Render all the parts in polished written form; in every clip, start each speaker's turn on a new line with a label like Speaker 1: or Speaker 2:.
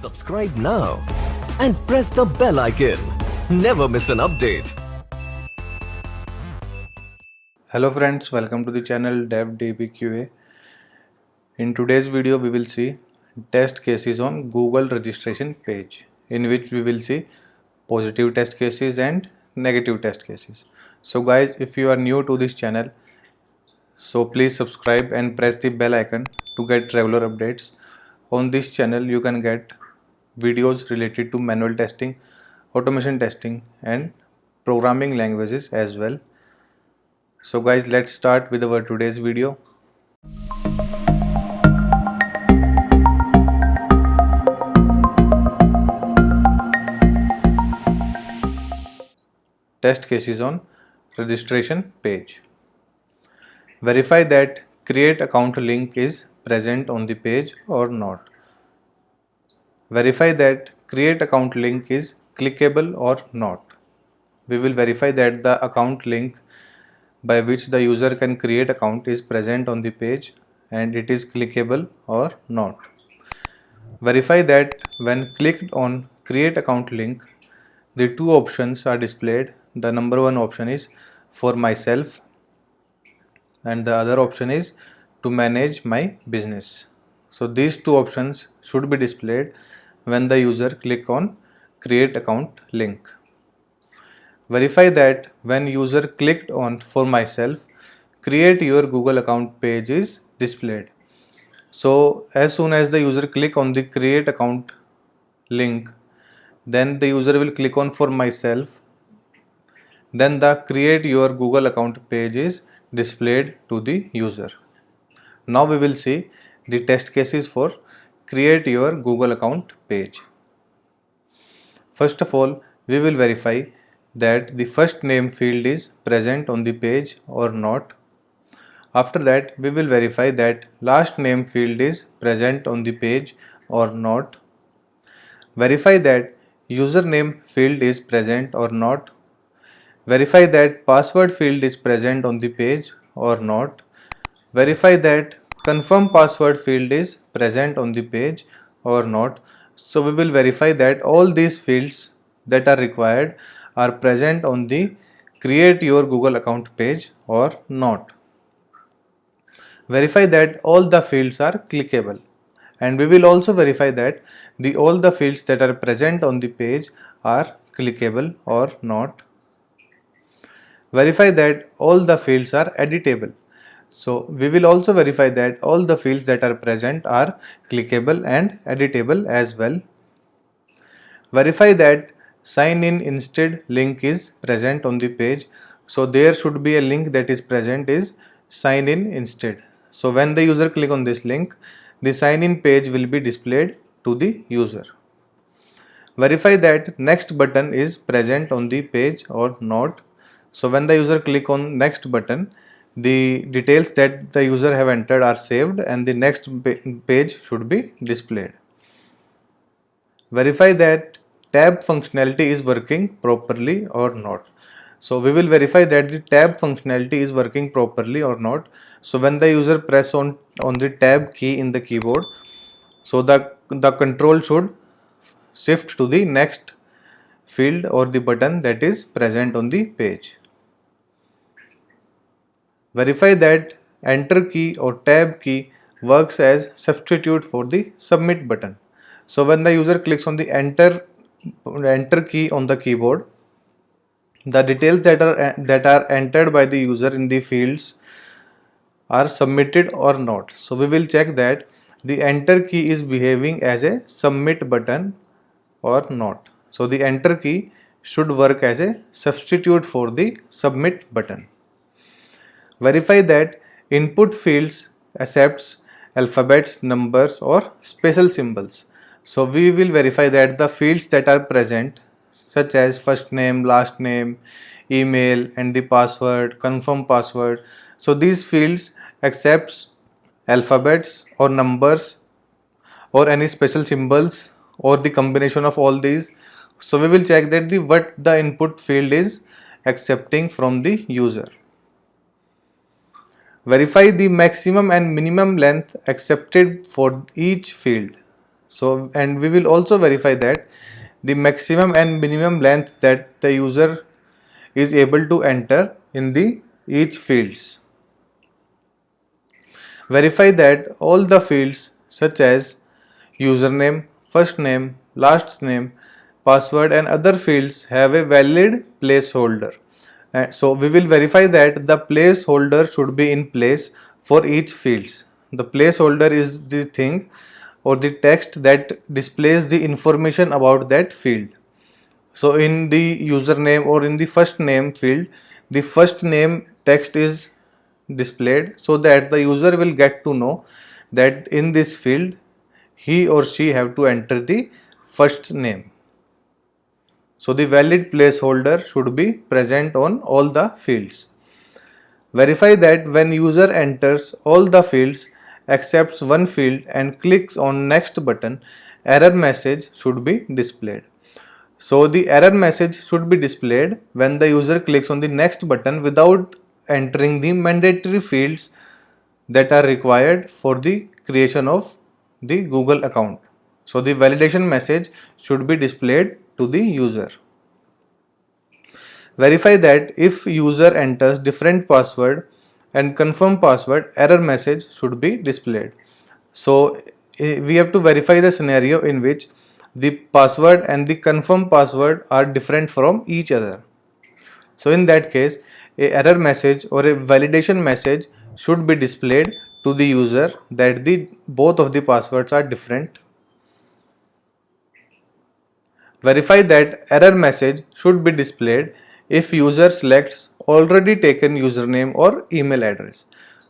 Speaker 1: Subscribe now and press the bell icon. Never miss an update.
Speaker 2: Hello friends, welcome to the channel DevDBQA. In today's video we will see test cases on Google registration page, in which we will see positive test cases and negative test cases. So guys, if you are new to this channel, so please subscribe and press the bell icon to get regular updates. On this channel you can get videos related to manual testing, automation testing and programming languages as well. So guys, let's start with our today's video. Test cases on registration page. Verify that create account link is present on the page or not. Verify that create account link is clickable or not. We will verify that the account link by which the user can create account is present on the page and it is clickable or not. Verify that when clicked on create account link, the two options are displayed. The number one option is for myself and the other option is to manage my business. So these two options should be displayed when the user click on create account link. Verify that when user clicked on for myself, create your Google account page is displayed. So as soon as the user click on the create account link, then the user will click on for myself, then the create your Google account page is displayed to the user. Now we will see the test cases for create your Google account page. First of all, we will verify that the first name field is present on the page or not. After that, we will verify that last name field is present on the page or not. Verify that username field is present or not. Verify that password field is present on the page or not. Verify that confirm password field is present on the page or not. So we will verify that all these fields that are required are present on the create your Google account page or not. Verify that all the fields are clickable, and we will also verify that all the fields that are present on the page are clickable or not. Verify that all the fields are editable. So we will also verify that all the fields that are present are clickable and editable as well. Verify that sign in instead link is present on the page. So there should be a link that is present is sign in instead. So when the user click on this link, the sign in page will be displayed to the user. Verify that next button is present on the page or not. So when the user click on next button, the details that the user have entered are saved and the next page should be displayed. Verify that tab functionality is working properly or not. So we will verify that the tab functionality is working properly or not. So when the user press on the tab key in the keyboard, so the control should shift to the next field or the button that is present on the page. Verify that enter key or tab key works as substitute for the submit button. So when the user clicks on the enter key on the keyboard, the details that are entered by the user in the fields are submitted or not. So we will check that the enter key is behaving as a submit button or not. So the enter key should work as a substitute for the submit button. Verify that input fields accepts alphabets, numbers or special symbols. So we will verify that the fields that are present such as first name, last name, email and the password, confirm password. So these fields accepts alphabets or numbers or any special symbols or the combination of all these. So we will check that what the input field is accepting from the user. Verify the maximum and minimum length accepted for each field. So, and we will also verify that the maximum and minimum length that the user is able to enter in the each fields. Verify that all the fields such as username, first name, last name, password and other fields have a valid placeholder. So we will verify that the placeholder should be in place for each fields. The placeholder is the thing or the text that displays the information about that field. So in the username or in the first name field, the first name text is displayed so that the user will get to know that in this field he or she have to enter the first name. So the valid placeholder should be present on all the fields. Verify that when user enters all the fields except one field and clicks on next button, error message should be displayed. So the error message should be displayed when the user clicks on the next button without entering the mandatory fields that are required for the creation of the Google account. So the validation message should be displayed to the user. Verify that if user enters different password and confirm password, error message should be displayed. So we have to verify the scenario in which the password and the confirm password are different from each other. So in that case, a error message or a validation message should be displayed to the user that the both of the passwords are different. Verify that error message should be displayed if user selects already taken username or email address.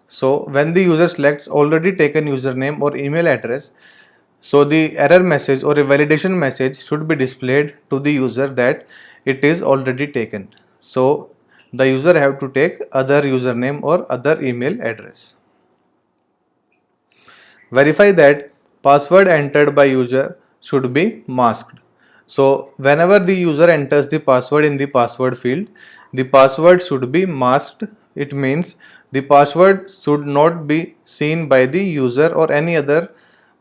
Speaker 2: So when the user selects already taken username or email address, so the error message or a validation message should be displayed to the user that it is already taken. So the user have to take other username or other email address. Verify that password entered by user should be masked. So whenever the user enters the password in the password field, the password should be masked. It means the password should not be seen by the user or any other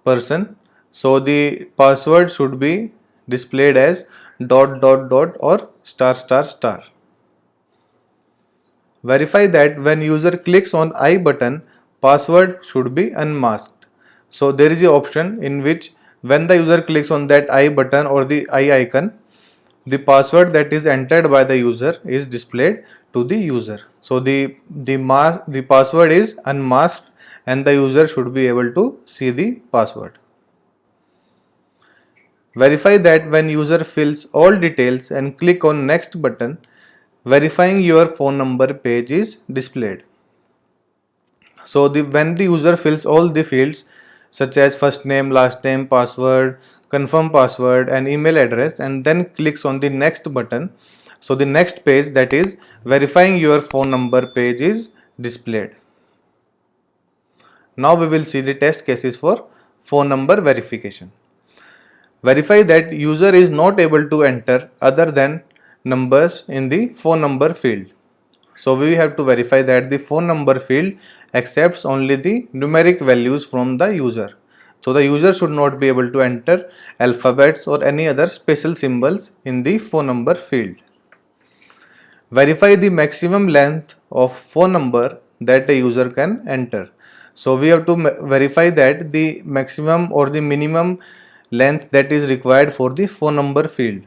Speaker 2: person. So the password should be displayed as ... or ****. Verify that when user clicks on I button, password should be unmasked. So there is an option in which when the user clicks on that I button or the I icon, the password that is entered by the user is displayed to the user. So the password is unmasked and the user should be able to see the password. Verify that when user fills all details and click on next button, verifying your phone number page is displayed. So when the user fills all the fields such as first name, last name, password, confirm password and email address and then clicks on the next button, so the next page, that is verifying your phone number page, is displayed. Now we will see the test cases for phone number verification. Verify that user is not able to enter other than numbers in the phone number field. So we have to verify that the phone number field accepts only the numeric values from the user. So the user should not be able to enter alphabets or any other special symbols in the phone number field. Verify the maximum length of phone number that a user can enter. So we have to verify that the maximum or the minimum length that is required for the phone number field.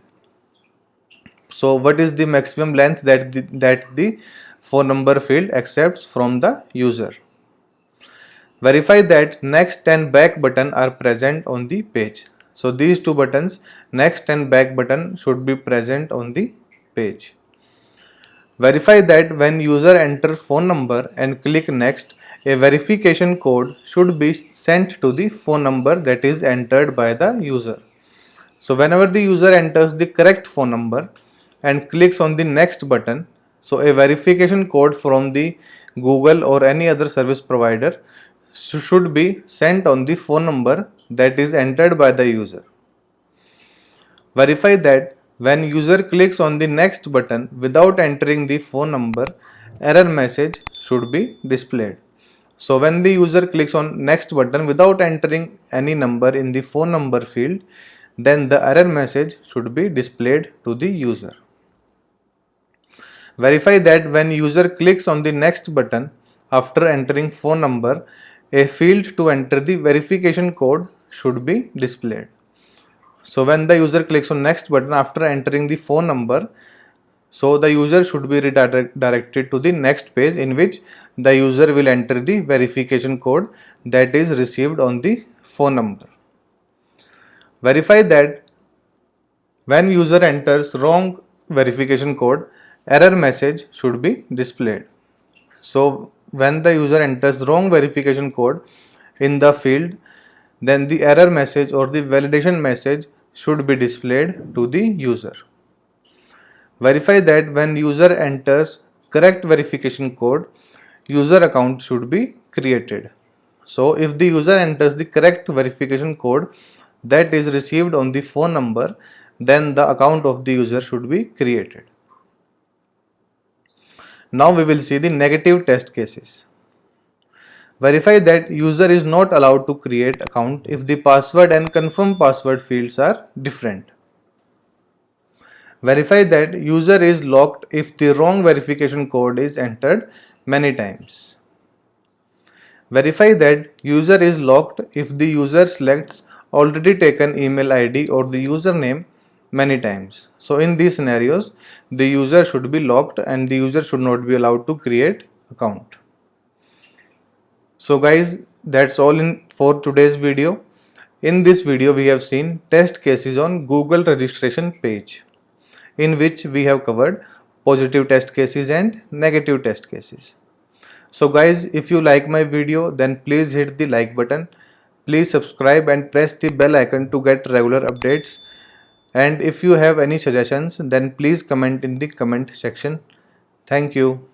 Speaker 2: So what is the maximum length that the phone number field accepts from the user? Verify that next and back button are present on the page. So these two buttons, next and back button, should be present on the page. Verify that when user enters phone number and click next, a verification code should be sent to the phone number that is entered by the user. So whenever the user enters the correct phone number and clicks on the next button, so a verification code from the Google or any other service provider should be sent on the phone number that is entered by the user. Verify that when user clicks on the next button without entering the phone number, error message should be displayed. So when the user clicks on next button without entering any number in the phone number field, then the error message should be displayed to the user. Verify that when user clicks on the next button after entering phone number, a field to enter the verification code should be displayed. So when the user clicks on next button after entering the phone number, so the user should be redirected to the next page in which the user will enter the verification code that is received on the phone number. Verify that when user enters wrong verification code, error message should be displayed. So when the user enters wrong verification code in the field, then the error message or the validation message should be displayed to the user. Verify that when user enters correct verification code, user account should be created. So if the user enters the correct verification code that is received on the phone number, then the account of the user should be created. Now we will see the negative test cases. Verify that user is not allowed to create account if the password and confirm password fields are different. Verify that user is locked if the wrong verification code is entered many times. Verify that user is locked if the user selects already taken email ID or the username many times. So in these scenarios, the user should be locked and the user should not be allowed to create account. So guys, that's all for today's video. In this video, we have seen test cases on Google registration page, in which we have covered positive test cases and negative test cases. So guys, if you like my video, then please hit the like button. Please subscribe and press the bell icon to get regular updates. And if you have any suggestions, then please comment in the comment section. Thank you.